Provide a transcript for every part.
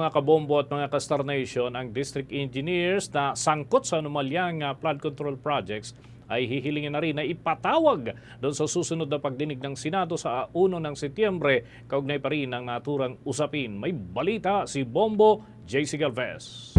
Mga kabombo at mga ka-Star Nation, ang district engineers na sangkot sa anomalyang flood control projects ay hihilingin na rin na ipatawag doon sa susunod na pagdinig ng Senado sa 1 ng Setyembre. Kaugnay pa rin ang naturang usapin. May balita si Bombo JC Galvez.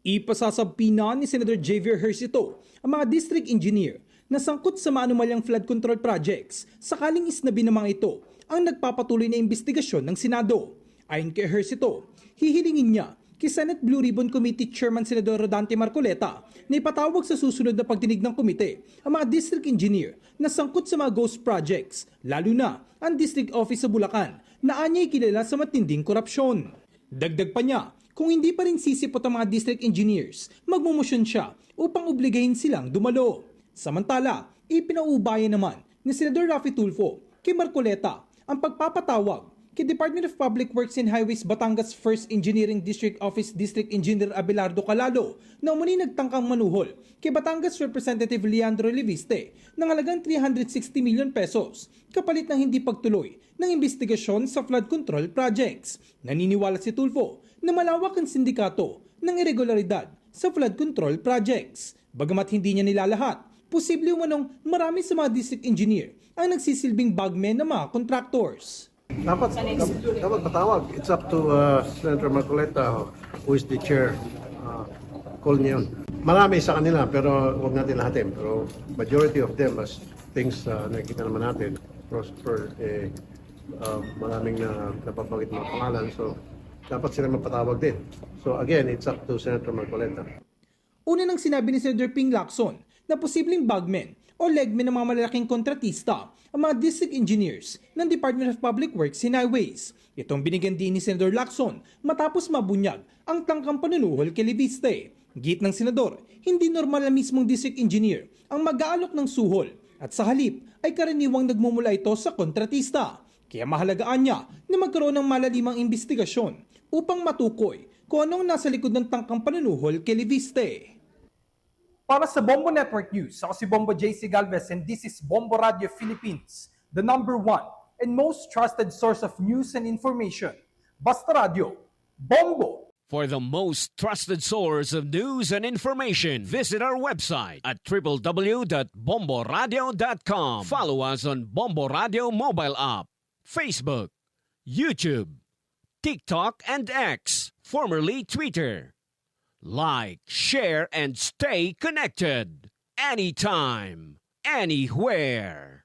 Ipasasabpina ni Senator Javier Hercito ang mga district engineer na sangkot sa maanumalyang flood control projects sakaling isnabi ng mga ito ang nagpapatuloy na investigasyon ng Senado. Ayon kay Hercito, hihilingin niya kay Senate Blue Ribbon Committee Chairman Senador Rodante Marcoleta na ipatawag sa susunod na pagdinig ng komite ang mga district engineer na sangkot sa mga ghost projects, lalo na ang district office sa Bulacan na anya'y kilala sa matinding korupsyon. Dagdag pa niya, kung hindi pa rin sisipot ang mga district engineers, magmumosyon siya upang obligahin silang dumalo. Samantala, ipinauubayan naman ni Senador Raffy Tulfo kay Marcoleta ang pagpapatawag kay Department of Public Works and Highways Batangas 1st Engineering District Office District Engineer Abelardo Calalo na umani nagtangkang manuhol kay Batangas Representative Leandro Leviste ng halagang 360 million pesos kapalit ng hindi pagtuloy ng investigasyon sa flood control projects. Naniniwala si Tulfo na malawak ang sindikato ng irregularidad sa flood control projects. Bagamat hindi niya nilalahat, posible umanong marami sa mga district engineer ang nagsisilbing bagmen ng mga contractors. Dapat patawag. It's up to Senator Marcoleta, who is the chair. Call niya yun. Marami sa kanila, pero huwag natin lahatin. Pero majority of them, as things nakikita naman natin, prosper, maraming napabanggit mga pangalan. So, dapat sila mapatawag din. So, again, it's up to Senator Marcoleta. Una nang sinabi ni Senator Ping Lacson na posibleng bagmen o legmen ng mga malalaking kontratista ang mga district engineers ng Department of Public Works and Highways. Itong binigyan din ni Senator Lacson matapos mabunyag ang tangkang panunuhol kay Leviste. Git ng senador, hindi normal na mismong district engineer ang mag-aalok ng suhol at sa halip ay karaniwang nagmumula ito sa kontratista. Kaya mahalagaan niya na magkaroon ng malalimang investigasyon upang matukoy kung anong nasa likod ng tangkang panunuhol kay Leviste. Para sa Bombo Network News, ako si Bombo JC Galvez and this is Bombo Radio Philippines, the #1 and most trusted source of news and information. Basta Radio, Bombo! For the most trusted source of news and information, visit our website at www.bomboradio.com. Follow us on Bombo Radio mobile app, Facebook, YouTube, TikTok, and X, formerly Twitter. Like, share, and stay connected. Anytime, anywhere.